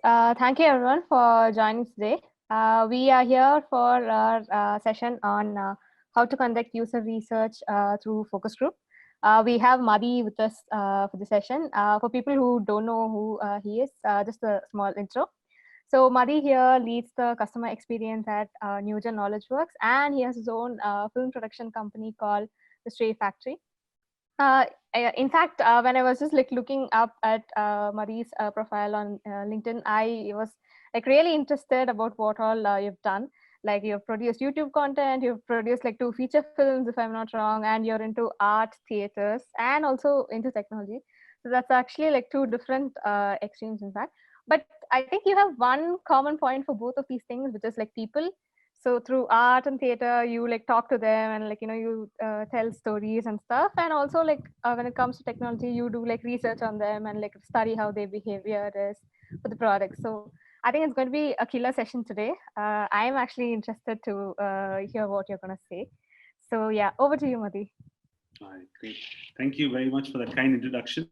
Thank you everyone for joining today. We are here for our session on how to conduct user research through focus group. We have Madhi with us for the session. For people who don't know who he is, just a small intro. So Madhi here leads the customer experience at Newgen Knowledge Works, and he has his own film production company called The Stray Factory. In fact, when I was just like looking up at Mari's profile on LinkedIn, I was like really interested about what all you've done. Like you've produced YouTube content, you've produced like 2 feature films, if I'm not wrong, and you're into art, theaters, and also into technology. So that's actually like 2 different extremes, in fact. But I think you have one common point for both of these things, which is like people. So through art and theater you like talk to them and like you tell stories and stuff, and also like when it comes to technology you do like research on them and like study how their behavior is for the product. So I think it's going to be a killer session today. I'm actually interested to hear what you're going to say. So yeah, over to you, Madhi. All right, great. Thank you very much for that kind introduction.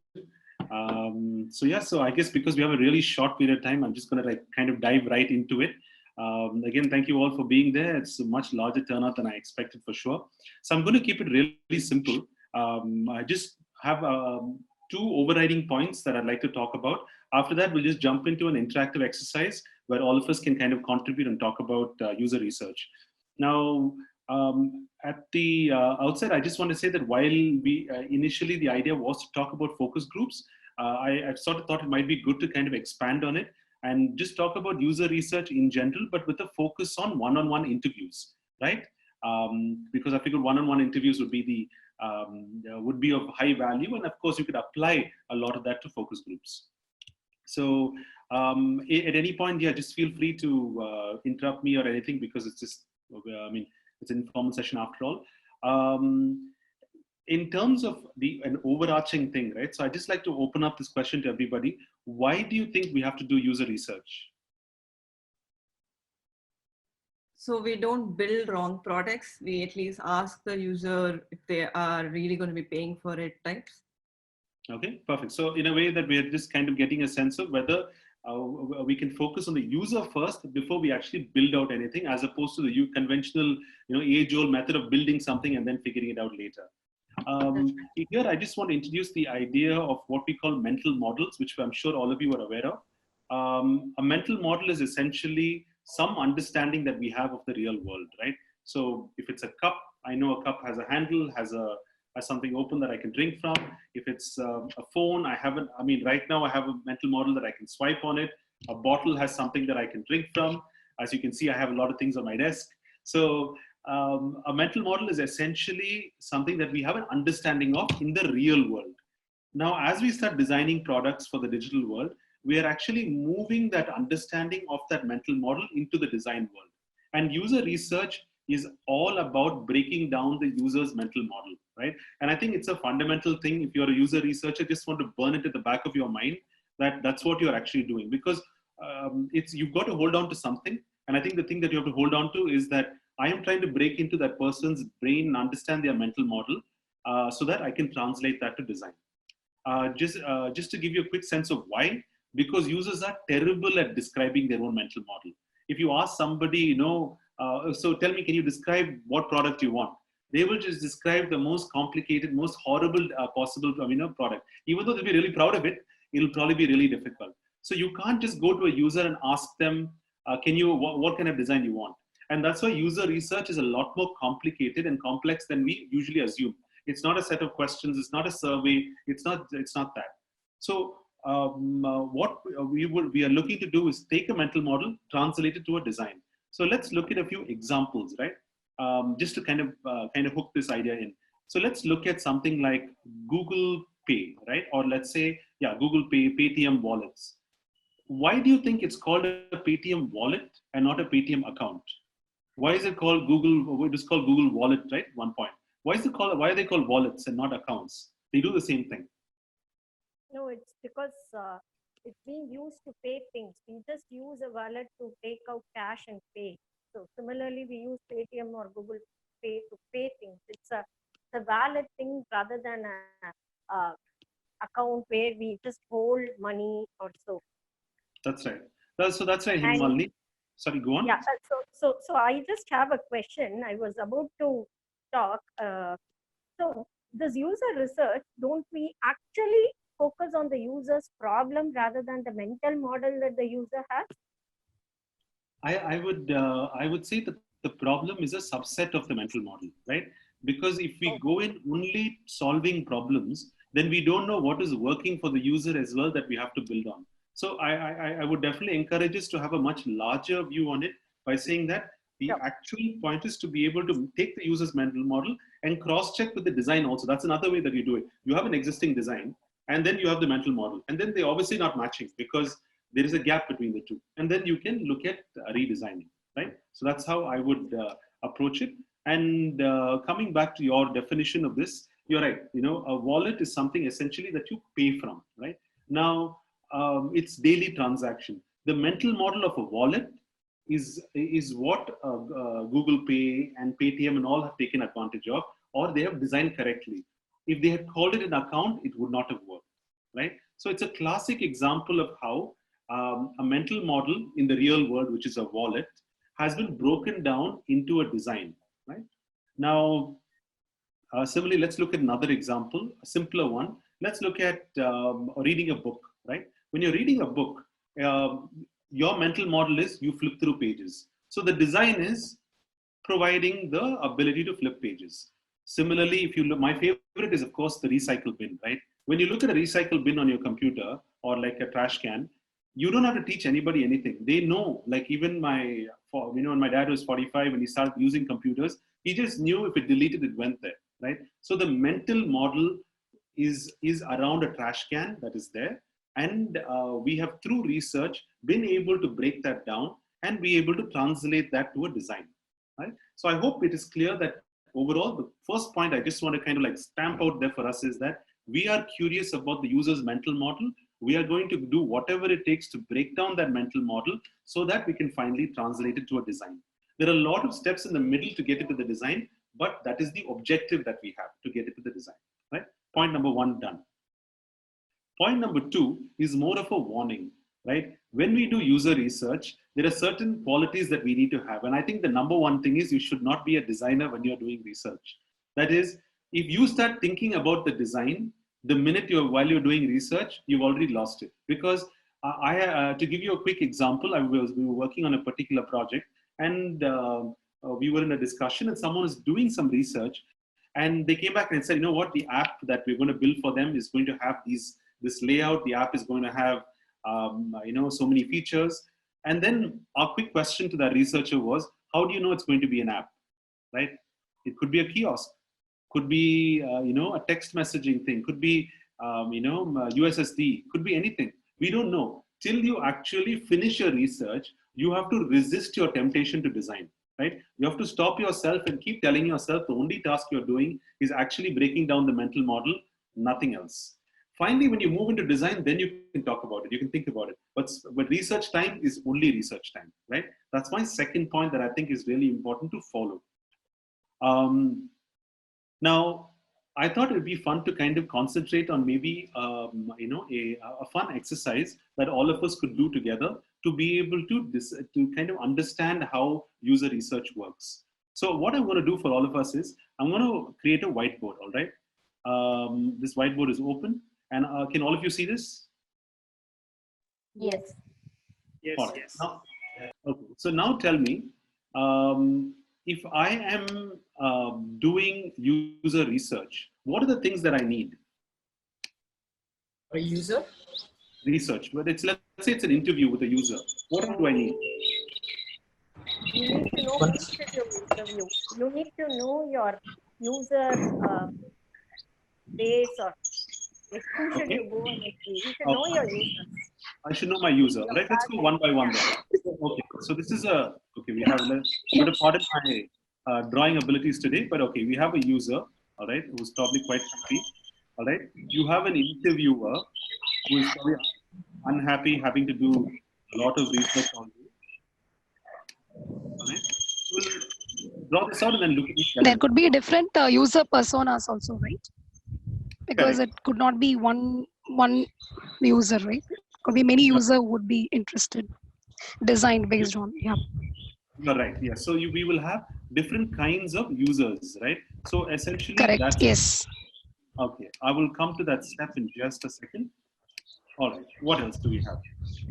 So I guess because we have a really short period of time, I'm just going to like kind of dive right into it. Again, thank you all for being there. It's a much larger turnout than I expected for sure. So I'm going to keep it really simple. I just have 2 overriding points that I'd like to talk about. After that, we'll just jump into an interactive exercise where all of us can kind of contribute and talk about user research. Now, at the outset, I just want to say that while we initially the idea was to talk about focus groups, I sort of thought it might be good to kind of expand on it and just talk about user research in general, but with a focus on one-on-one interviews, right? Because I figured one-on-one interviews would be of high value, and of course you could apply a lot of that to focus groups. So at any point, yeah, just feel free to interrupt me or anything, because it's just, it's an informal session after all. In terms of an overarching thing, right? So I just like to open up this question to everybody. Why do you think we have to do user research? So we don't build wrong products. We at least ask the user if they are really going to be paying for it types. Okay, perfect. So in a way that we're just kind of getting a sense of whether we can focus on the user first before we actually build out anything, as opposed to the conventional, age-old method of building something and then figuring it out later. Here, I just want to introduce the idea of what we call mental models, which I'm sure all of you are aware of. A mental model is essentially some understanding that we have of the real world, right? So if it's a cup, I know a cup has a handle, has something open that I can drink from. If it's a phone, right now I have a mental model that I can swipe on it. A bottle has something that I can drink from. As you can see, I have a lot of things on my desk. So a mental model is essentially something that we have an understanding of in the real world. Now, as we start designing products for the digital world, we are actually moving that understanding of that mental model into the design world. And user research is all about breaking down the user's mental model, right? And I think it's a fundamental thing. If you're a user researcher, just want to burn it at the back of your mind that that's what you're actually doing, because you've got to hold on to something. And I think the thing that you have to hold on to is that I am trying to break into that person's brain and understand their mental model so that I can translate that to design. Just to give you a quick sense of why, because users are terrible at describing their own mental model. If you ask somebody, so tell me, can you describe what product you want? They will just describe the most complicated, most horrible possible product. Even though they'll be really proud of it, it'll probably be really difficult. So you can't just go to a user and ask them, what kind of design you want? And that's why user research is a lot more complicated and complex than we usually assume. It's not a set of questions. It's not a survey. It's not that. So what we are looking to do is take a mental model, translate it to a design. So let's look at a few examples, right? Just to kind of hook this idea in. So let's look at something like Google Pay, right? Or let's say, Google Pay, Paytm wallets. Why do you think it's called a Paytm wallet and not a Paytm account? Why is it called Google? It is called Google Wallet, right? One point. Why are they called wallets and not accounts? They do the same thing. No, it's because it's being used to pay things. We just use a wallet to take out cash and pay. So similarly, we use Paytm or Google Pay to pay things. It's a wallet thing rather than a account where we just hold money or so. That's right. So that's right, And- Himalini. Sorry, go on. Yeah, so I just have a question. I was about to talk. So this user research, don't we actually focus on the user's problem rather than the mental model that the user has? I would say that the problem is a subset of the mental model, right? Because if we go in only solving problems, then we don't know what is working for the user as well that we have to build on. So I would definitely encourage us to have a much larger view on it by saying that the Sure. actual point is to be able to take the user's mental model and cross-check with the design also. That's another way that you do it. You have an existing design and then you have the mental model, and then they're obviously not matching because there is a gap between the two, and then you can look at redesigning, right? So that's how I would approach it. And coming back to your definition of this, you're right. You know, a wallet is something essentially that you pay from, right? Now, it's daily transaction. The mental model of a wallet is what Google Pay and Paytm and all have taken advantage of, or they have designed correctly. If they had called it an account, it would not have worked, right? So it's a classic example of how a mental model in the real world, which is a wallet, has been broken down into a design, right? Now, similarly, let's look at another example, a simpler one. Let's look at reading a book, right? When you're reading a book, your mental model is you flip through pages. So the design is providing the ability to flip pages. Similarly, if you look, my favorite is of course the recycle bin, right? When you look at a recycle bin on your computer or like a trash can, you don't have to teach anybody anything. They know, like even when my dad was 45 and he started using computers, he just knew if it deleted, it went there, right? So the mental model is around a trash can that is there. And we have through research been able to break that down and be able to translate that to a design, right? So I hope it is clear that overall, the first point I just want to kind of like stamp out there for us is that we are curious about the user's mental model. We are going to do whatever it takes to break down that mental model so that we can finally translate it to a design. There are a lot of steps in the middle to get it to the design, but that is the objective that we have to get it to the design, right? Point number one done. Point number two is more of a warning, right? When we do user research, there are certain qualities that we need to have. And I think the number one thing is you should not be a designer when you're doing research. That is, if you start thinking about the design, the minute while you're doing research, you've already lost it. Because to give you a quick example, we were working on a particular project and we were in a discussion and someone was doing some research and they came back and said, you know what, the app that we're going to build for them is going to have this layout. The app is going to have so many features. And then our quick question to that researcher was, how do you know it's going to be an app, right? It could be a kiosk, could be a text messaging thing, could be USSD, could be anything. We don't know. Till you actually finish your research, you have to resist your temptation to design, right? You have to stop yourself and keep telling yourself the only task you're doing is actually breaking down the mental model, nothing else. Finally, when you move into design, then you can talk about it. You can think about it. But research time is only research time, right? That's my second point that I think is really important to follow. Now, I thought it would be fun to kind of concentrate on maybe a fun exercise that all of us could do together to be able to kind of understand how user research works. So what I'm going to do for all of us is I'm going to create a whiteboard. All right, this whiteboard is open, and can all of you see this? Yes. Yes, Right. yes. Now, okay. So now tell me, if I am doing user research, what are the things that I need? A user? Research, but let's say it's an interview with a user. What do I need? You need to know who should you interview. You need to know your user base or like who should you go and interview. You should know your users. I should know my user. All right, let's go one by one then. Okay, so this is we have, but pardon my drawing abilities today, but okay, we have a user, all right, who's probably quite happy. All right, you have an interviewer who is probably unhappy, having to do a lot of research on you. All right, we'll draw this out and then look at each There could be different user personas also, right? Because it could not be one user, right? Could be many users would be interested. designed based on. Yeah. You're right. Yes. So we will have different kinds of users, right? So essentially, Correct. that's Yes. okay. I will come to that step in just a second. All right. What else do we have?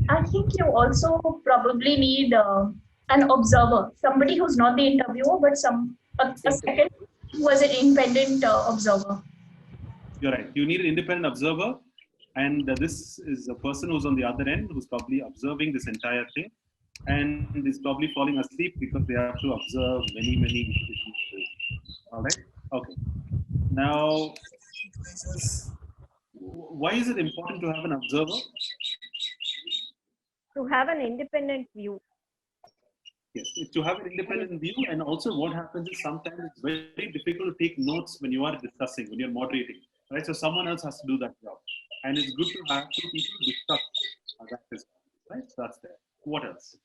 I think you also probably need an observer, somebody who's not the interviewer, but a second who is an independent observer. You're right. You need an independent observer, and this is a person who's on the other end, who's probably observing this entire thing, and is probably falling asleep because they have to observe many issues. All right. Okay. Now, why is it important to have an observer? To have an independent view. Yes, to have an independent view, and also what happens is sometimes it's very difficult to take notes when you are discussing, when you're moderating, right? So someone else has to do that job, and it's good to have two people discuss that as well, right? So that's there. What else?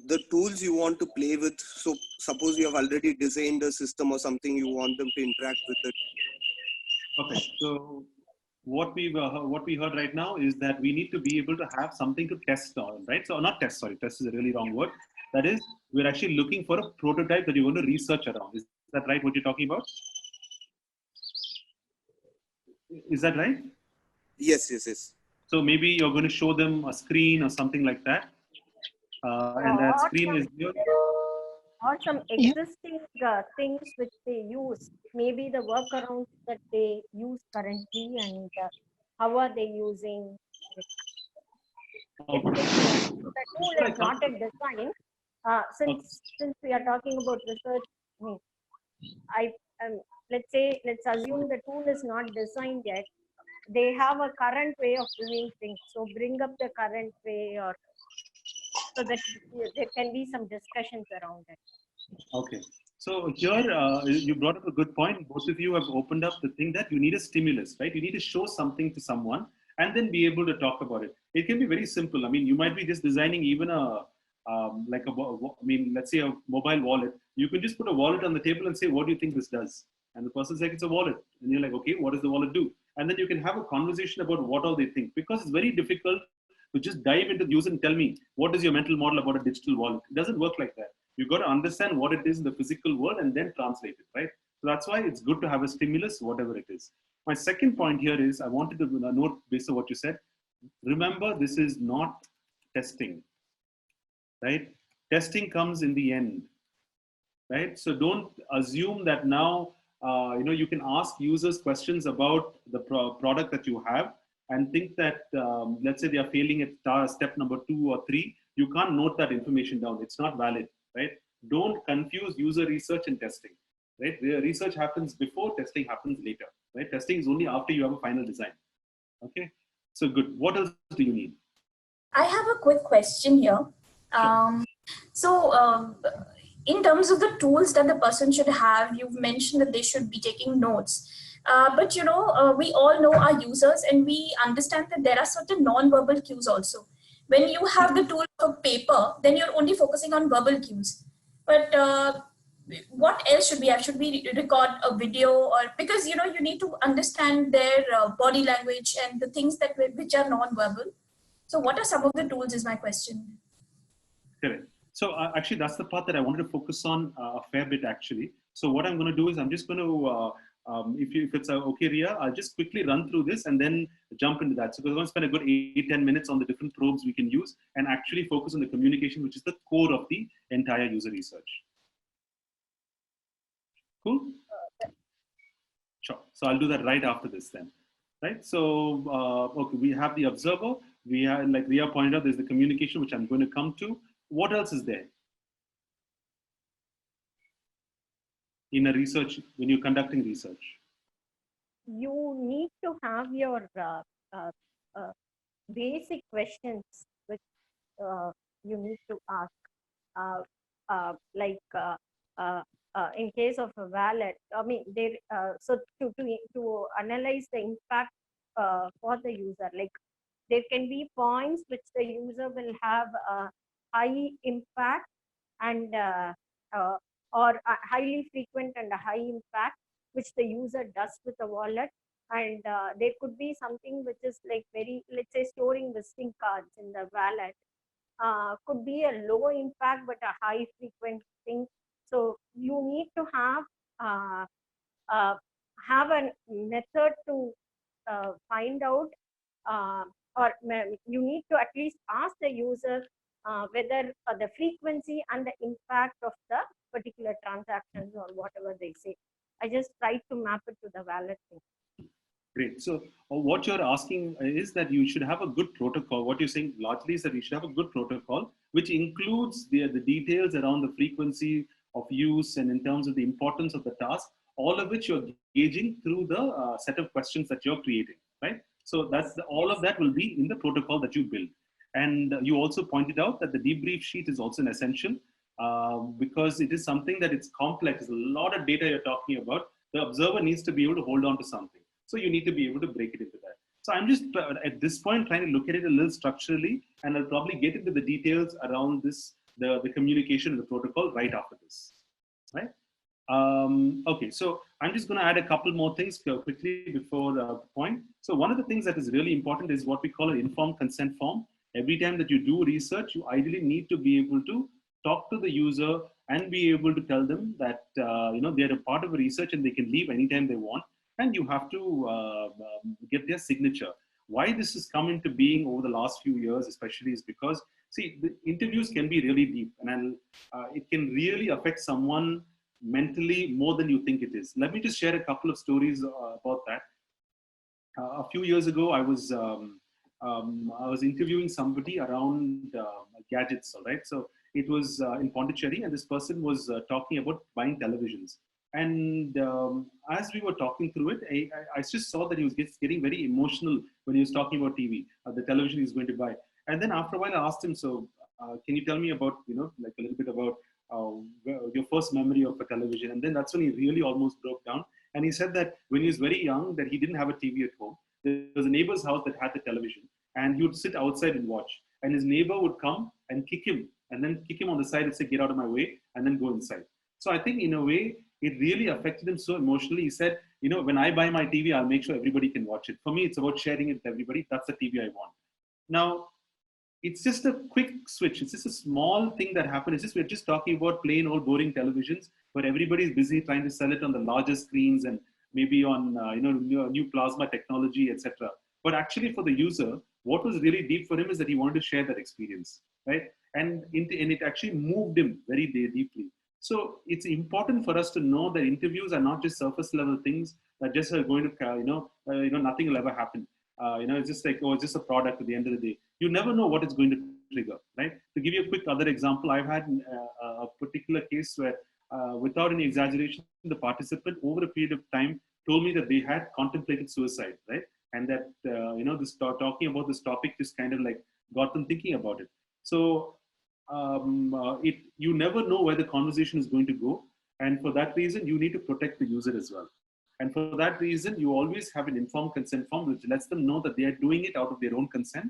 The tools you want to play with. So suppose you have already designed a system or something, you want them to interact with it. Okay, so what we heard right now is that we need to be able to have something to test on, right? So not test, sorry, test is a really wrong word. That is, we're actually looking for a prototype that you're going to research around. Is that right, what you're talking about? Is that right? Yes. So maybe you're going to show them a screen or something like that. And that screen is here. Or some existing things which they use, maybe the workarounds that they use currently, and how are they using it. Okay. The tool is not a design. Since we are talking about research, let's assume the tool is not designed yet. They have a current way of doing things, so bring up the current way, or so that there can be some discussions around it. Okay. So here you brought up a good point. Both of you have opened up the thing that you need a stimulus, right? You need to show something to someone and then be able to talk about it. It can be very simple. I mean, you might be just designing even let's say a mobile wallet. You can just put a wallet on the table and say, what do you think this does? And the person's like, it's a wallet. And you're like, okay, what does the wallet do? And then you can have a conversation about what all they think, because it's very difficult to just dive into the user and tell me, what is your mental model about a digital wallet? It doesn't work like that. You've got to understand what it is in the physical world and then translate it, right? So that's why it's good to have a stimulus, whatever it is. My second point here is, I wanted to note based on what you said, remember, this is not testing, right? Testing comes in the end, right? So don't assume that now, you can ask users questions about the product that you have and think that, let's say they are failing at step number 2 or 3, you can't note that information down. It's not valid, right? Don't confuse user research and testing, right? The research happens before, testing happens later, right? Testing is only after you have a final design. Okay, so good. What else do you need? I have a quick question here. In terms of the tools that the person should have, you've mentioned that they should be taking notes. But we all know our users, and we understand that there are certain non-verbal cues also. When you have the tool of paper, then you're only focusing on verbal cues. But what else should we have? Should we record a video, or because you need to understand their body language and the things that which are non-verbal. So what are some of the tools is my question. Correct. So actually, that's the part that I wanted to focus on a fair bit, actually. So what I'm going to do is I'm just going to, if it's okay, Ria, I'll just quickly run through this and then jump into that. So we're going to spend a good 8-10 minutes on the different probes we can use and actually focus on the communication, which is the core of the entire user research. Cool? Sure. So I'll do that right after this then. Right? So, okay, we have the observer. We have, like Ria pointed out, there's the communication, which I'm going to come to. What else is there in a research, when you're conducting research? You need to have your basic questions which you need to ask. In case of a wallet, I mean, so to analyze the impact for the user, like there can be points which the user will have a high impact and or highly frequent and a high impact, which the user does with the wallet. And there could be something which is like very, let's say, storing visiting cards in the wallet. Could be a low impact but a high frequent thing. So you need to have a method to find out, you need to at least ask the user whether the frequency and the impact of the particular transactions or whatever they say. I just tried to map it to the wallet thing. Great. So what you're asking is that you should have a good protocol. What you're saying largely is that you should have a good protocol, which includes the details around the frequency of use and in terms of the importance of the task, all of which you're gauging through the set of questions that you're creating, right? So that's all of that will be in the protocol that you build. And you also pointed out that the debrief sheet is also an essential because it is something that it's complex. There's a lot of data you're talking about. The observer needs to be able to hold on to something. So you need to be able to break it into that. So I'm just at this point trying to look at it a little structurally, and I'll probably get into the details around this, the communication and the protocol right after this, right? Okay, so I'm just going to add a couple more things quickly before the point. So one of the things that is really important is what we call an informed consent form. Every time that you do research, you ideally need to be able to talk to the user and be able to tell them that they're a part of a research and they can leave anytime they want. And you have to get their signature. Why this has come into being over the last few years, especially, is because, see, the interviews can be really deep, and it can really affect someone mentally more than you think it is. Let me just share a couple of stories about that. A few years ago, I was interviewing somebody around gadgets, all right? So it was in Pondicherry, and this person was talking about buying televisions. And as we were talking through it, I just saw that he was getting very emotional when he was talking about TV, the television he's going to buy. And then after a while, I asked him, so can you tell me about, like a little bit about your first memory of a television? And then that's when he really almost broke down. And he said that when he was very young, that he didn't have a TV at home. There was a neighbor's house that had the television, and he would sit outside and watch. And his neighbor would come and kick him, and then kick him on the side and say, get out of my way, and then go inside. So I think in a way, it really affected him so emotionally. He said, when I buy my TV, I'll make sure everybody can watch it. For me, it's about sharing it with everybody. That's the TV I want. Now, it's just a quick switch. It's just a small thing that happened. It's just, we're just talking about plain old boring televisions where everybody's busy trying to sell it on the larger screens and maybe on, new plasma technology, etc. But actually for the user, what was really deep for him is that he wanted to share that experience, right? And it actually moved him very deeply. So it's important for us to know that interviews are not just surface level things that just are going to, nothing will ever happen. It's just like, it's just a product at the end of the day. You never know what it's going to trigger, right? To give you a quick other example, I've had a particular case where, without any exaggeration, the participant over a period of time told me that they had contemplated suicide, right? And that, talking about this topic just kind of like got them thinking about it. So, you never know where the conversation is going to go. And for that reason, you need to protect the user as well. And for that reason, you always have an informed consent form, which lets them know that they are doing it out of their own consent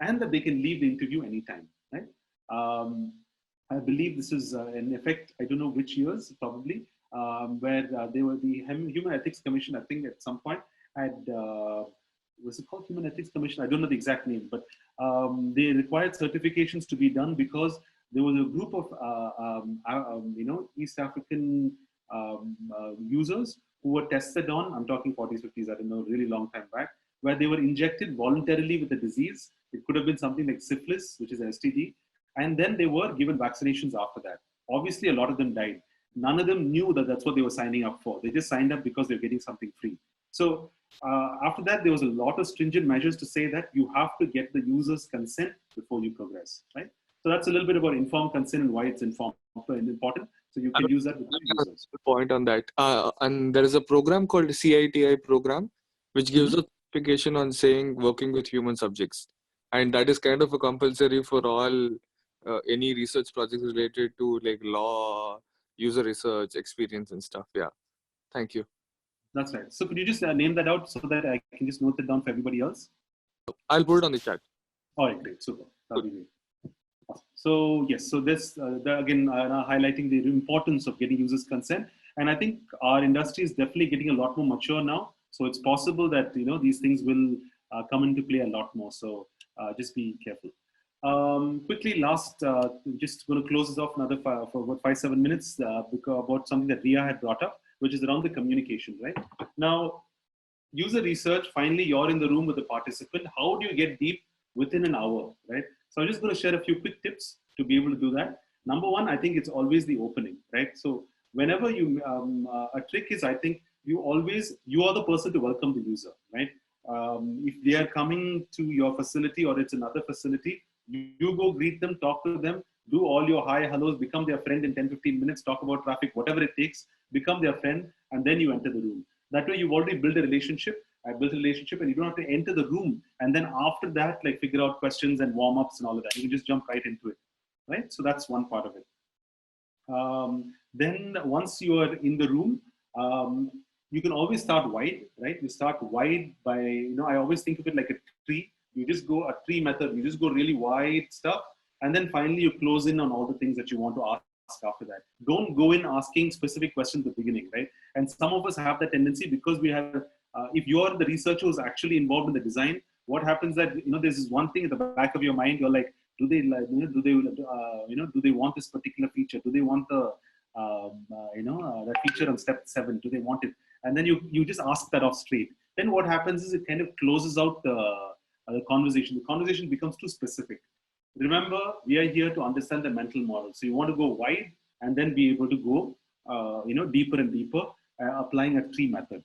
and that they can leave the interview anytime, right? I believe this is in effect, I don't know which years, probably, where they were the Human Ethics Commission, I think at some point had, was it called Human Ethics Commission? I don't know the exact name, but they required certifications to be done because there was a group of, East African users who were tested on, I'm talking 40s, 50s, I don't know, really long time back, where they were injected voluntarily with a disease. It could have been something like syphilis, which is an STD. And then they were given vaccinations after that. Obviously, a lot of them died. None of them knew that that's what they were signing up for. They just signed up because they're getting something free. So after that, there was a lot of stringent measures to say that you have to get the user's consent before you progress, right? So that's a little bit about informed consent and why it's important. So you can use that with the users. Point on that. And there is a program called CITI program, which gives a certification on saying working with human subjects. And that is kind of a compulsory for all any research projects related to like law, user research, experience and stuff. Yeah. Thank you. That's right. So could you just name that out so that I can just note it down for everybody else? I'll put it on the chat. All right, great, super. That'll be great. So yes, so this again highlighting the importance of getting users' consent. And I think our industry is definitely getting a lot more mature now. So it's possible that, these things will come into play a lot more. So just be careful. Quickly, just going to close this off another for about 5-7 minutes about something that Ria had brought up, which is around the communication, right? Now, user research, finally, you're in the room with the participant. How do you get deep within an hour, right? So I'm just going to share a few quick tips to be able to do that. Number one, I think it's always the opening, right? So whenever you, a trick is, I think you are the person to welcome the user, right? If they are coming to your facility or it's another facility, you go greet them, talk to them, do all your hi, hellos, become their friend in 10-15 minutes, talk about traffic, whatever it takes, become their friend, and then you enter the room. That way you've already built a relationship. I built a relationship and you don't have to enter the room. And then after that, like figure out questions and warm-ups and all of that. You can just jump right into it, right? So that's one part of it. Then once you are in the room, you can always start wide, right? You start wide by, I always think of it like a tree. You just go a tree method. You just go really wide stuff. And then finally you close in on all the things that you want to ask after that. Don't go in asking specific questions at the beginning, right? And some of us have that tendency because we have, if you're the researcher who's actually involved in the design, what happens that, there's this one thing at the back of your mind, you're like, do they want this particular feature? Do they want the, that feature on step 7? Do they want it? And then you just ask that off straight. Then what happens is it kind of closes out the conversation. The conversation becomes too specific. Remember, we are here to understand the mental model. So you want to go wide and then be able to go, deeper and deeper, applying a tree method.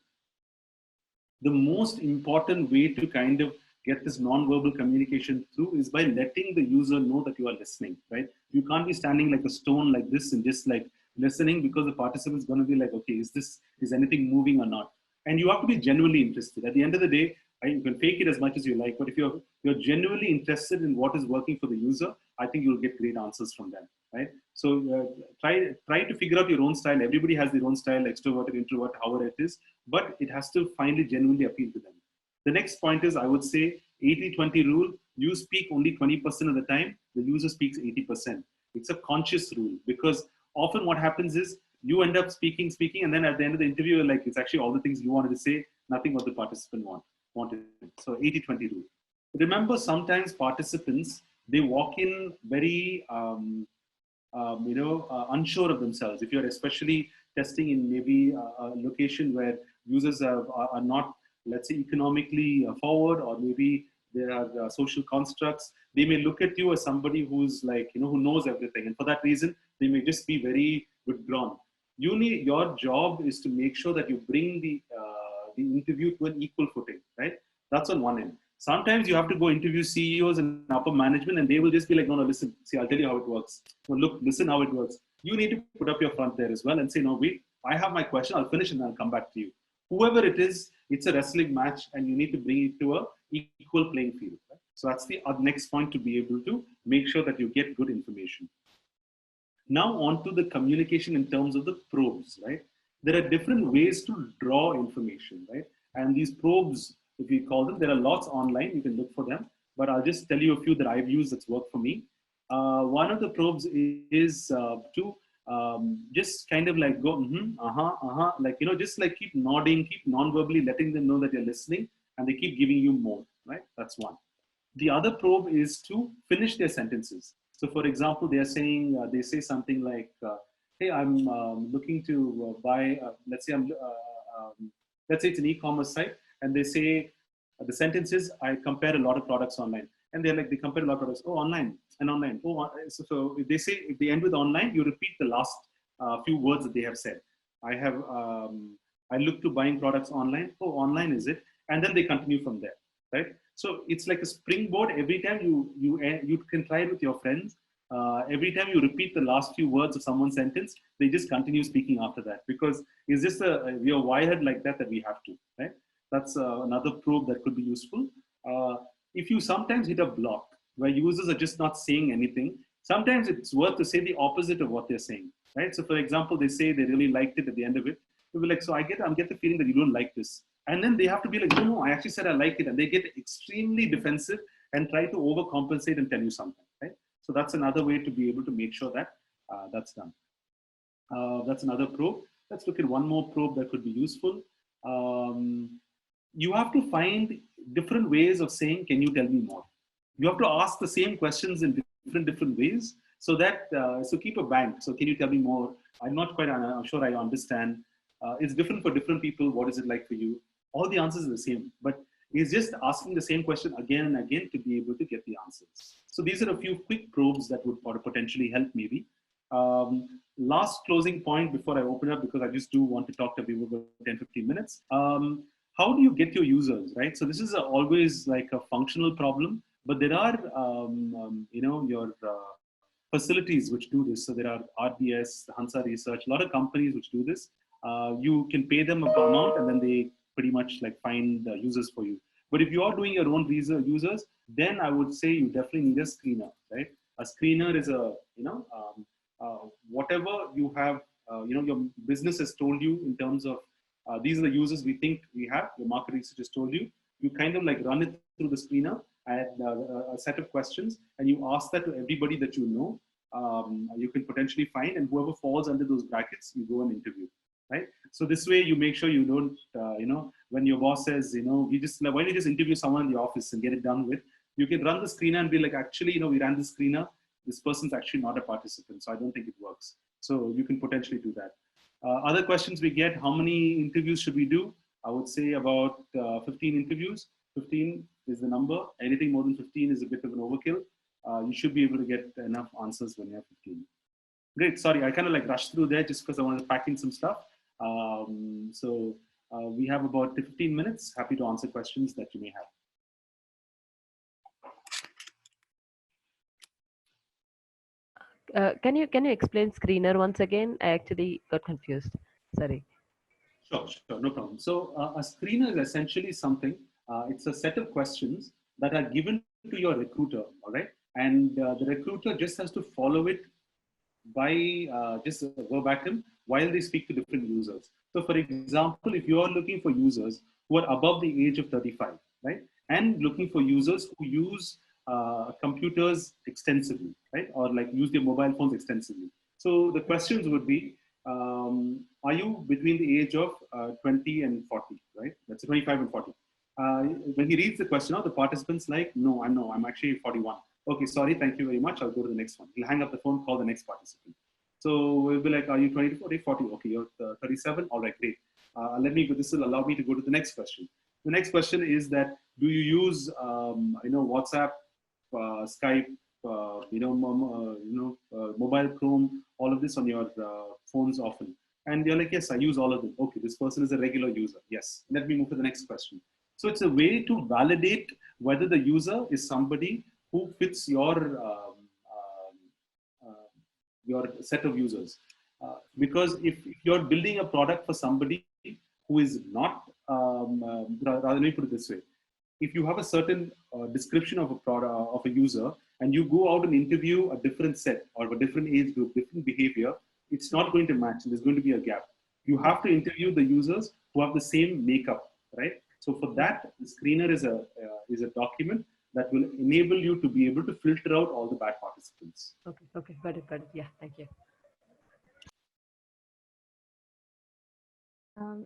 The most important way to kind of get this non-verbal communication through is by letting the user know that you are listening, right? You can't be standing like a stone like this and just like listening, because the participant is going to be like, okay, is anything moving or not? And you have to be genuinely interested. At the end of the day, you can fake it as much as you like, but if you're genuinely interested in what is working for the user, I think you'll get great answers from them, right? So try to figure out your own style. Everybody has their own style, extrovert, introvert, however it is, but it has to finally genuinely appeal to them. The next point is, I would say 80-20 rule. You speak only 20% of the time, the user speaks 80%. It's a conscious rule, because often what happens is you end up speaking, and then at the end of the interview, you're like, it's actually all the things you wanted to say, nothing what the participant wanted. So 80-20 rule. Remember, sometimes participants, they walk in very, unsure of themselves. If you're especially testing in maybe a location where users are not, let's say, economically forward, or maybe there are social constructs, they may look at you as somebody who's like, who knows everything. And for that reason, they may just be very withdrawn. Your job is to make sure that you bring the interview to an equal footing, right? That's on one end. Sometimes you have to go interview CEOs and upper management, and they will just be like, no, listen, see, I'll tell you how it works. No, look, listen how it works. You need to put up your front there as well and say, no, wait, I have my question, I'll finish and then I'll come back to you. Whoever it is, it's a wrestling match, and you need to bring it to a equal playing field. Right? So that's the next point, to be able to make sure that you get good information. Now on to the communication in terms of the probes, right? There are different ways to draw information, right? And these probes, if we call them, there are lots online, you can look for them, but I'll just tell you a few that I've used that's worked for me. One of the probes is to just kind of like go, like, just like keep nodding, keep non-verbally letting them know that you're listening, and they keep giving you more, right? That's one. The other probe is to finish their sentences. So for example, they are saying, they say something like, hey, I'm looking to buy, let's say it's an e-commerce site, and they say, the sentence is, I compare a lot of products online. And they're like, they compare a lot of products, oh, online, and online. Oh, so if they say, if they end with online, you repeat the last few words that they have said. I look to buying products online. Oh, online is it? And then they continue from there, right? So it's like a springboard. Every time you can try it with your friends. Every time you repeat the last few words of someone's sentence, they just continue speaking after that, because it's just we are wired like that we have to, right? That's another probe that could be useful. If you sometimes hit a block where users are just not saying anything, sometimes it's worth to say the opposite of what they're saying, right? So for example, they say they really liked it at the end of it. You'll be like, so I get the feeling that you don't like this. And then they have to be like, no, I actually said I like it. And they get extremely defensive and try to overcompensate and tell you something, right? So that's another way to be able to make sure that that's done. That's another probe. Let's look at one more probe that could be useful. You have to find different ways of saying, can you tell me more? You have to ask the same questions in different ways, so that, so keep a bank. So can you tell me more? I'm not quite sure I understand. It's different for different people. What is it like for you? All the answers are the same, but it's just asking the same question again and again to be able to get the answers. So these are a few quick probes that would potentially help maybe. Last closing point before I open up, because I just do want to talk to people for 10-15 minutes. How do you get your users, right? So this is always like a functional problem, but there are, you know, your facilities which do this. So there are RBS, Hansa Research, a lot of companies which do this. You can pay them a amount and then they pretty much like find users for you. But if you are doing your own users, then I would say you definitely need a screener, right? A screener is a, you know, whatever you have, you know, your business has told you in terms of these are the users we think we have, your market research has told you, you kind of like run it through the screener and a set of questions, and you ask that to everybody that you know, you can potentially find, and whoever falls under those brackets, you go and interview, right? So this way you make sure you don't, you know, when your boss says, you know, you just, why don't you just interview someone in the office and get it done with, you can run the screener and be like, actually, you know, we ran the screener, this person's actually not a participant, so I don't think it works. So you can potentially do that. Other questions we get, how many interviews should we do? I would say about 15 interviews. 15 is the number. Anything more than 15 is a bit of an overkill. You should be able to get enough answers when you have 15. Great, sorry, I kind of like rushed through there just because I wanted to pack in some stuff. We have about 15 minutes. Happy to answer questions that you may have. Can you explain screener once again? I actually got confused. Sorry. Sure, no problem. So a screener is essentially something. It's a set of questions that are given to your recruiter, all right? And the recruiter just has to follow it by just verbatim while they speak to different users. So for example, if you are looking for users who are above the age of 35, right? And looking for users who use computers extensively, right? Or like use their mobile phones extensively. So the questions would be, are you between the age of 20 and 40, right? That's 25 and 40. When he reads the question out, the participant's like, no, I'm actually 41. Okay, sorry, thank you very much. I'll go to the next one. He'll hang up the phone, call the next participant. So we'll be like, are you 20 to 40? 40. Okay, you're 37. All right, great. Let me go. This will allow me to go to the next question. The next question is that, do you use, you know, WhatsApp, Skype, mobile Chrome, all of this on your phones often? And you're like, yes, I use all of them. Okay, this person is a regular user. Yes. Let me move to the next question. So it's a way to validate whether the user is somebody who fits your set of users. Because if you're building a product for somebody who is not, rather, let me put it this way. If you have a certain description of a product, of a user, and you go out and interview a different set or a different age group, different behavior, it's not going to match. There's going to be a gap. You have to interview the users who have the same makeup, right? So for that, the screener is a document that will enable you to be able to filter out all the bad participants. Okay, got it. Yeah, thank you.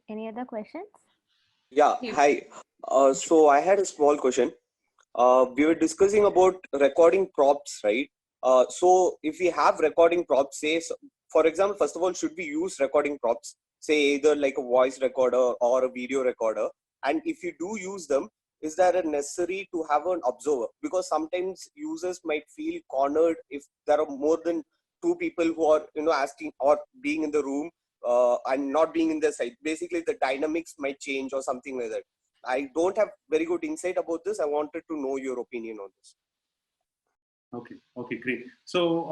Any other questions? Yeah, hi. So I had a small question. We were discussing about recording props, right? So if we have recording props, say, for example, first of all, should we use recording props, say either like a voice recorder or a video recorder? And if you do use them, is there a necessary to have an observer? Because sometimes users might feel cornered if there are more than two people who are, you know, asking or being in the room and not being in the site. Basically, the dynamics might change or something like that. I don't have very good insight about this. I wanted to know your opinion on this. Okay, great. So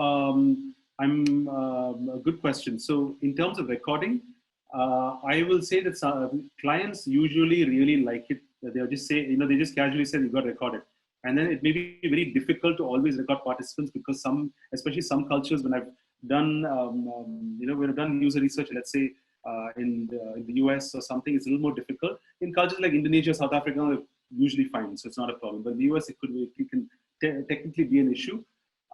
I'm a good question. So in terms of recording, I will say that clients usually really like it. They'll just say, you know, they just casually say you got recorded. And then it may be very difficult to always record participants because especially some cultures, when I've done, you know, when I've done user research, let's say in the US or something, it's a little more difficult. In cultures like Indonesia, South Africa, they're usually fine, so it's not a problem. But in the US, it can technically be an issue.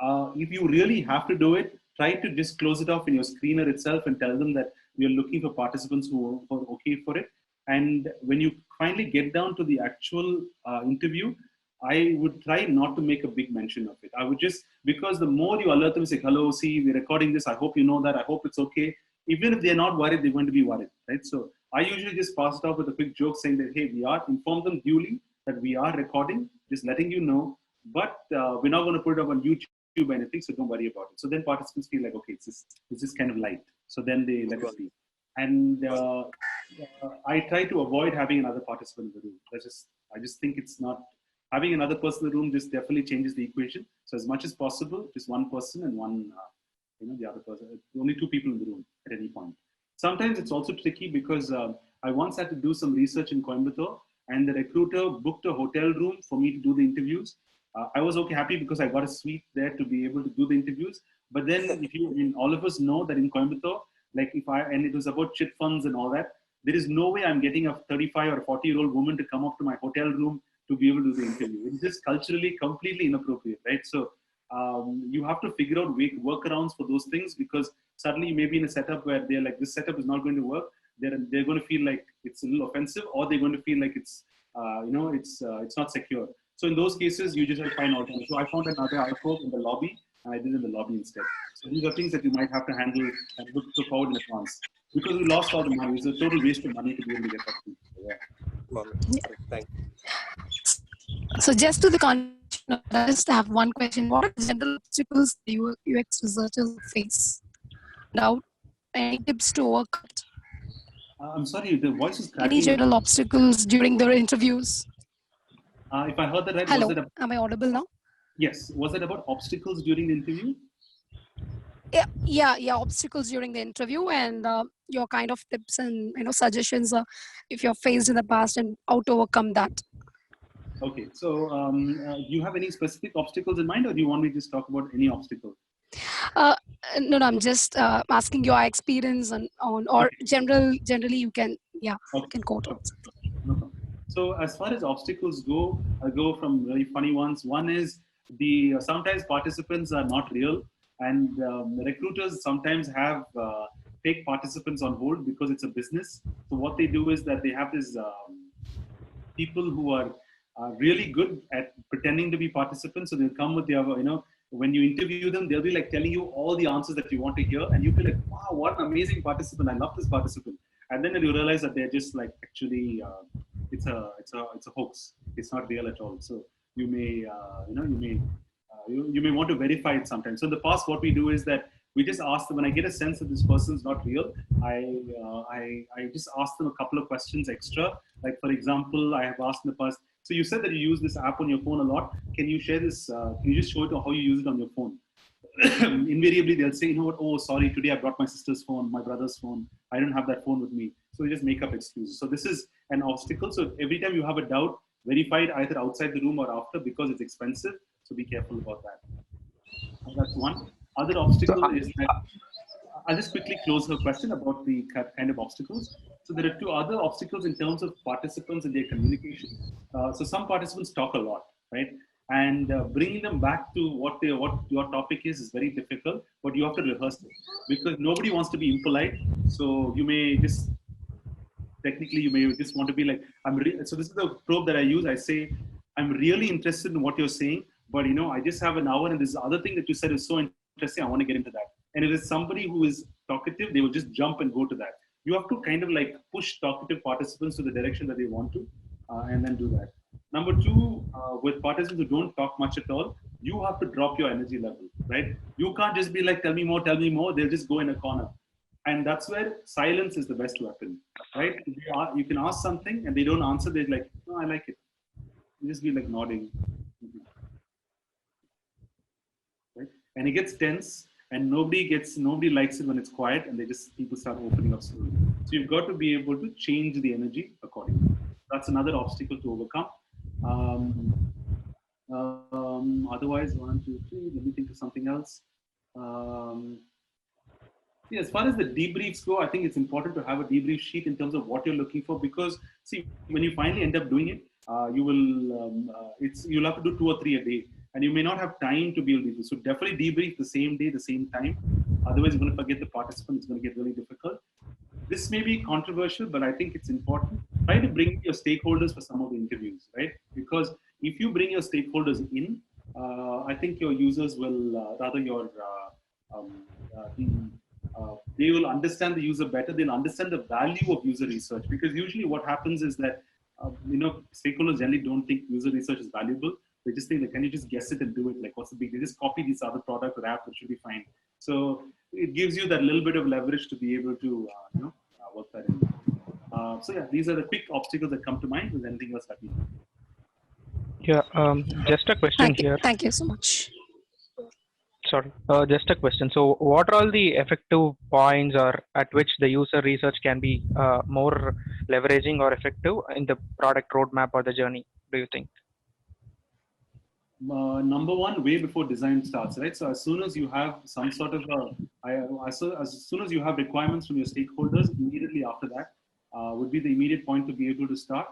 If you really have to do it, try to just close it off in your screener itself and tell them that we are looking for participants who are okay for it. And when you finally get down to the actual interview, I would try not to make a big mention of it. I would just, because the more you alert them, say, hello, see, we're recording this. I hope you know that. I hope it's okay. Even if they're not worried, they're going to be worried, right? So I usually just pass it off with a quick joke saying that, hey, inform them duly that we are recording, just letting you know, but we're not going to put it up on YouTube or anything, so don't worry about it. So then participants feel like, okay, it's just kind of light. So then they let us be. And I try to avoid having another participant in the room. I just think it's not, having another person in the room just definitely changes the equation. So as much as possible, just one person and one, the other person, only two people in the room at any point. Sometimes it's also tricky because I once had to do some research in Coimbatore, and the recruiter booked a hotel room for me to do the interviews. I was happy because I got a suite there to be able to do the interviews. But then all of us know that in Coimbatore, like and it was about chit funds and all that, there is no way I'm getting a 35 or 40-year-old woman to come up to my hotel room to be able to do the interview. It's just culturally completely inappropriate, right? So you have to figure out workarounds for those things, because suddenly you may be in a setup where they're like, this setup is not going to work. They're going to feel like it's a little offensive, or they're going to feel like it's not secure. So in those cases, you just have to find alternatives. So I found another alcove in the lobby, and I did it in the lobby instead. So these are things that you might have to handle and look forward in advance, because we lost all the money. It's a total waste of money to be able to get that thing. So, yeah. Thank you. So just to the content, I just have one question. What are the general obstacles the UX researchers face? Doubt? Any tips to overcome it? I'm sorry, the voice is cracking. Any general obstacles during their interviews? If I heard that right, hello, am I audible now? Yes. Was it about obstacles during the interview? Yeah, obstacles during the interview, and your kind of tips and suggestions if you're faced in the past and how to overcome that. Okay, so do you have any specific obstacles in mind, or do you want me to just talk about any obstacle? No, I'm just asking your experience or okay. Generally you can, you can quote it. No problem. So as far as obstacles go, I'll go from very funny ones. One is sometimes participants are not real, and recruiters sometimes take participants on hold because it's a business. So what they do is that they have this people who are really good at pretending to be participants. So they'll come with their, when you interview them, they'll be like telling you all the answers that you want to hear, and you feel like, wow, what an amazing participant! I love this participant. And then you realize that they're just like, actually, it's a hoax. It's not real at all. So you may want to verify it sometimes. So in the past, what we do is that we just ask them, when I get a sense that this person's not real, I just ask them a couple of questions extra. Like, for example, I have asked in the past, so you said that you use this app on your phone a lot. Can you share this? Can you just show it how you use it on your phone? Invariably, they'll say, you know what? Oh, sorry, today I brought my sister's phone, my brother's phone. I don't have that phone with me. So we just make up excuses. So this is an obstacle. So every time you have a doubt, verify it either outside the room or after, because it's expensive. So be careful about that. And that's one. Other obstacle is that, I'll just quickly close her question about the kind of obstacles. So there are two other obstacles in terms of participants and their communication. So some participants talk a lot, right? And bringing them back to what your topic is very difficult, but you have to rehearse it, because nobody wants to be impolite. So you may just, technically, you may just want to be like, so this is the probe that I use. I say, I'm really interested in what you're saying, but I just have an hour, and this other thing that you said is so interesting, I want to get into that. And if it's somebody who is talkative, they will just jump and go to that. You have to kind of like push talkative participants to the direction that they want to, and then do that. Number two, with participants who don't talk much at all, you have to drop your energy level, right? You can't just be like, tell me more. They'll just go in a corner. And that's where silence is the best weapon, right? You can ask something and they don't answer. They're like, no, I like it. You just be like nodding. Right? And it gets tense, and nobody likes it when it's quiet, and people start opening up slowly. So you've got to be able to change the energy accordingly. That's another obstacle to overcome. Otherwise, 1, 2, 3, let me think of something else. As far as the debriefs go, I think it's important to have a debrief sheet in terms of what you're looking for, because see, when you finally end up doing it, you'll have to do 2 or 3 a day, and you may not have time to be able to do. So definitely debrief the same day, the same time. Otherwise, you're going to forget the participant. It's going to get really difficult. this may be controversial, but I think it's important. Try to bring your stakeholders for some of the interviews, right? Because if you bring your stakeholders in, I think your users will, they will understand the user better. They'll understand the value of user research, because usually what happens is that, stakeholders generally don't think user research is valuable. They just think, like, can you just guess it and do it? Like, what's the big? They just copy this other product or app, that should be fine. So it gives you that little bit of leverage to be able to, work that in. So yeah, these are the quick obstacles that come to mind. Is anything else that you know? Yeah, just a question here. Thank you so much. Sorry, just a question. So what are all the effective points or at which the user research can be more leveraging or effective in the product roadmap or the journey, do you think? Number one, way before design starts, right? So as soon as you have some sort of as soon as you have requirements from your stakeholders, immediately after that would be the immediate point to be able to start,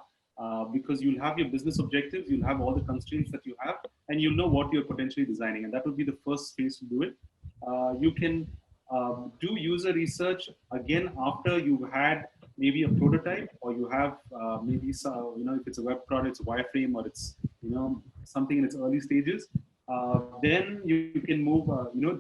because you'll have your business objectives, you'll have all the constraints that you have, and you'll know what you're potentially designing, and that would be the first phase to do it. You can do user research again after you've had maybe a prototype, or you have maybe some, if it's a web product, it's a wireframe, or it's something in its early stages. Then you can move,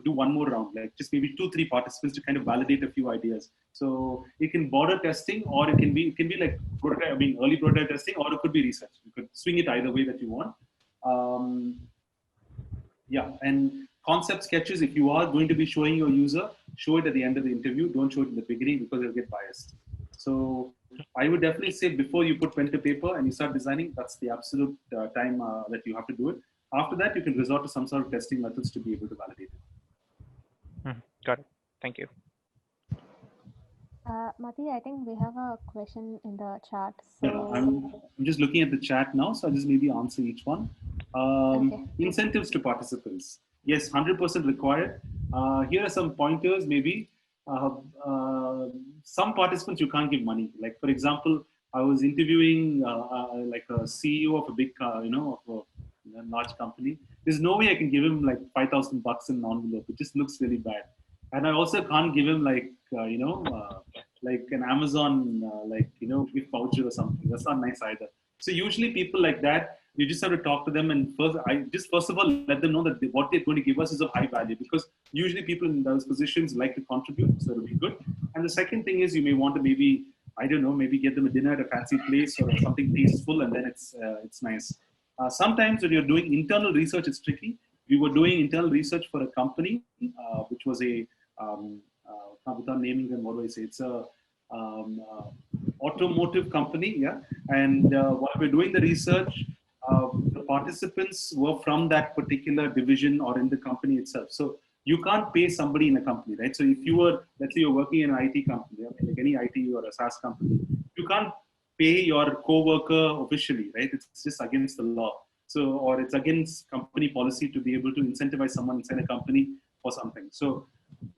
do one more round, like just maybe 2-3 participants to kind of validate a few ideas. So it can border testing, or it can be like prototype, early prototype testing, or it could be research. You could swing it either way that you want. Yeah, and concept sketches, if you are going to be showing your user, show it at the end of the interview. Don't show it in the beginning, because they'll get biased. So I would definitely say before you put pen to paper and you start designing, that's the absolute time that you have to do it. After that, you can resort to some sort of testing methods to be able to validate it. Got it. Thank you. Mati, I think we have a question in the chat. So Yeah, I'm just looking at the chat now, so I'll just maybe answer each one. Okay. Incentives to participants. Yes, 100% required. Here are some pointers, maybe. Some participants you can't give money. Like, for example, I was interviewing like a CEO of a big, of a large company. There's no way I can give him like $5,000 in an envelope. It just looks really bad. And I also can't give him like, like an Amazon, gift voucher or something. That's not nice either. So usually people like that, you just have to talk to them, and first of all let them know that what they're going to give us is of high value, because usually people in those positions like to contribute, so it'll be good. And the second thing is, you may want to maybe, I don't know, maybe get them a dinner at a fancy place or something tasteful, and then it's nice. Sometimes when you're doing internal research, it's tricky. We were doing internal research for a company, which was a, without naming them, what do I say? It's a automotive company, yeah. And while we're doing the research, the participants were from that particular division or in the company itself. So you can't pay somebody in a company, right? So if you were, let's say you're working in an IT company, like any IT or a SaaS company, you can't pay your co-worker officially, right? It's just against the law. So, or it's against company policy to be able to incentivize someone inside a company for something. So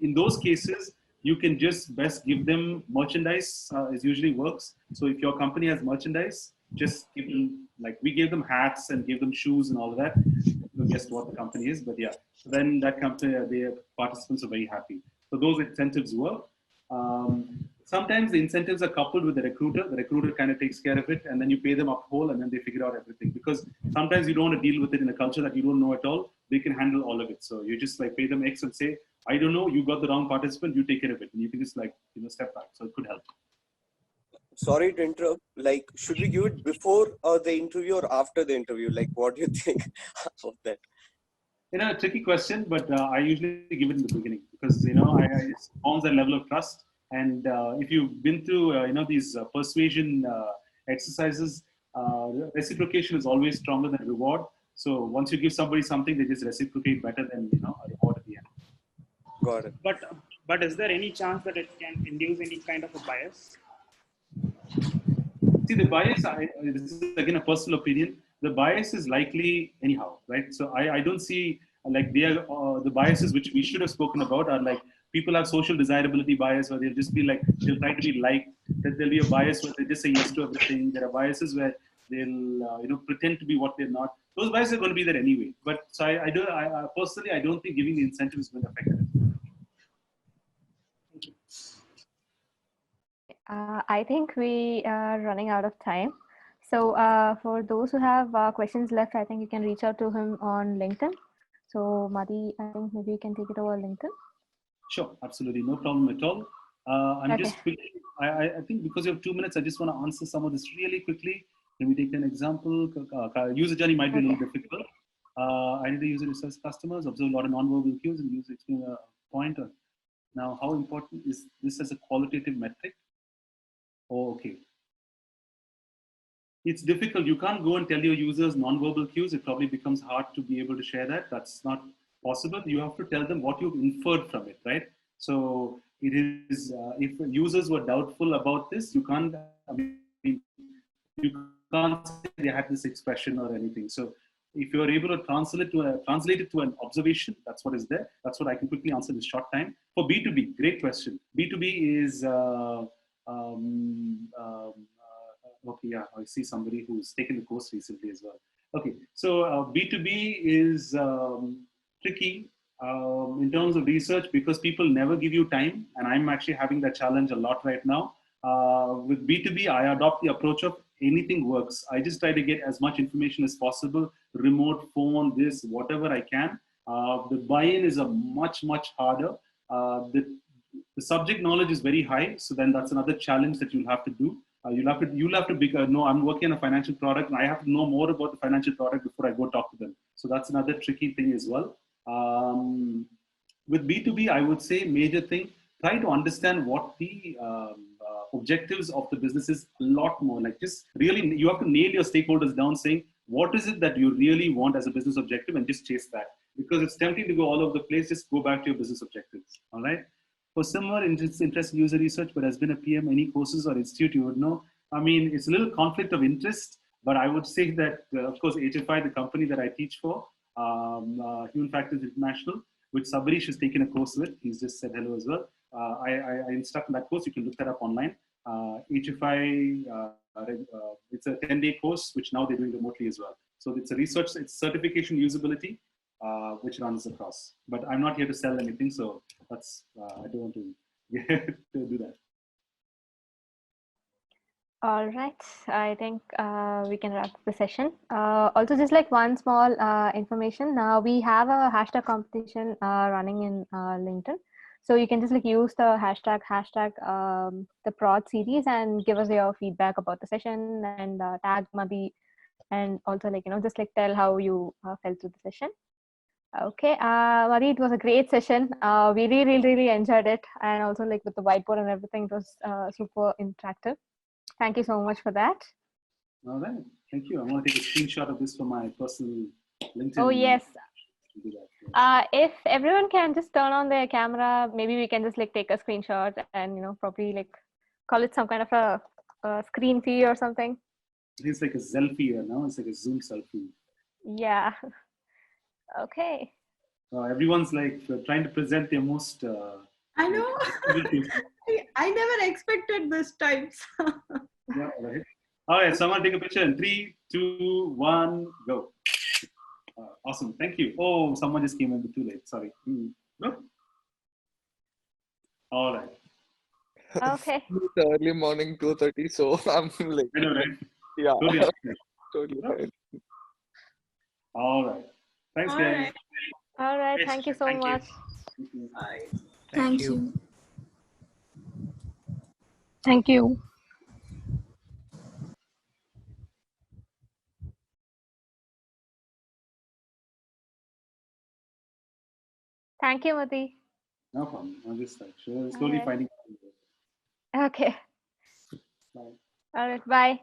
in those cases, you can just best give them merchandise, it usually works. So if your company has merchandise, just give them, like we gave them hats and gave them shoes and all of that. You guess what the company is, but yeah. So then that company, their participants are very happy. So those incentives work. Sometimes the incentives are coupled with the recruiter. The recruiter kind of takes care of it, and then you pay them up whole, and then they figure out everything. Because sometimes you don't want to deal with it in a culture that you don't know at all. They can handle all of it. So you just like pay them X and say, I don't know, you got the wrong participant, you take care of it. And you can just like, step back. So it could help. Sorry to interrupt. Like, should we give it before the interview or after the interview? Like, what do you think of that? A tricky question, but I usually give it in the beginning, because, it forms a level of trust. And if you've been through, these persuasion exercises, reciprocation is always stronger than reward. So once you give somebody something, they just reciprocate better than, a reward at the end. Got it. But is there any chance that it can induce any kind of a bias? See, the bias, this is again a personal opinion. The bias is likely anyhow, right? So I don't see like the biases which we should have spoken about are like, people have social desirability bias, where they'll just be like, they'll try to be liked. That there'll be a bias where they just say yes to everything. There are biases where they'll pretend to be what they're not. Those biases are going to be there anyway. But so I personally, I don't think giving the incentive is going to affect it. I think we are running out of time. So for those who have questions left, I think you can reach out to him on LinkedIn. So Madhi, I think maybe you can take it over LinkedIn. Sure, absolutely, no problem at all. I'm Okay. just quickly, I think because you have 2 minutes, I just want to answer some of this really quickly. Let me take an example. User journey might be a little difficult. I need to user research customers, observe a lot of non-verbal cues and user experience pointer. Now, how important is this as a qualitative metric? Oh, okay. It's difficult. You can't go and tell your users non-verbal cues. It probably becomes hard to be able to share that. That's not possible. You have to tell them what you've inferred from it, right? So it is, if users were doubtful about this, you can't, I mean, you can't say they had this expression or anything. So if you're able to translate it to an observation, that's what is there. That's what I can quickly answer in this short time. For B2B, great question. B2B is, okay, yeah, I see somebody who's taken the course recently as well. Okay, so B2B is tricky in terms of research because people never give you time, and I'm actually having that challenge a lot right now. With B2B, I adopt the approach of anything works. I just try to get as much information as possible, remote, phone, this, whatever I can. The buy-in is much harder. The subject knowledge is very high, so then that's another challenge that you'll have to do. You'll have to know, I'm working on a financial product and I have to know more about the financial product before I go talk to them. So that's another tricky thing as well. With B2B, I would say major thing, try to understand what the objectives of the business is a lot more. Like just really, you have to nail your stakeholders down saying, what is it that you really want as a business objective and just chase that. Because it's tempting to go all over the place, just go back to your business objectives, all right? For similar interest in user research, but has been a PM, any courses or institute you would know. I mean, it's a little conflict of interest, but I would say that, of course, HFI, the company that I teach for, Human Factors International, which Sabarish has taken a course with. He's just said hello as well. I instruct in that course. You can look that up online. HFI, it's a 10-day course, which now they're doing remotely as well. So it's a research, it's certification usability, which runs across. But I'm not here to sell anything, so that's I don't want to do that. All right, I think we can wrap the session. Also, just like one small information, we have a hashtag competition running in LinkedIn. So you can just like use the hashtag the prod series and give us your feedback about the session and tag Madhi, and also like, just like tell how you felt through the session. Okay, Madhi, it was a great session. We really enjoyed it, and also like with the whiteboard and everything, it was super interactive. Thank you so much for that. All right, thank you. I'm going to take a screenshot of this for my personal LinkedIn. Oh yes. If everyone can just turn on their camera, maybe we can just like take a screenshot and probably like call it some kind of a screen feed or something. It's like a selfie now. It's like a Zoom selfie. Yeah. Okay. Everyone's like trying to present their most. I know. I never expected this type. Yeah, right. All right, someone take a picture in 3, 2, 1, go. Awesome, thank you. Oh, someone just came in too late. Sorry. No. All right. Okay. It's early morning, 2:30, so I'm like. I know, right? Yeah. Totally fine. All right. Thanks, guys. All right. Thank you so much. Bye. Thank you. Thank you. Thank you, Madhi. No problem. I'm just like slowly finding. Okay. Bye. All right. Bye.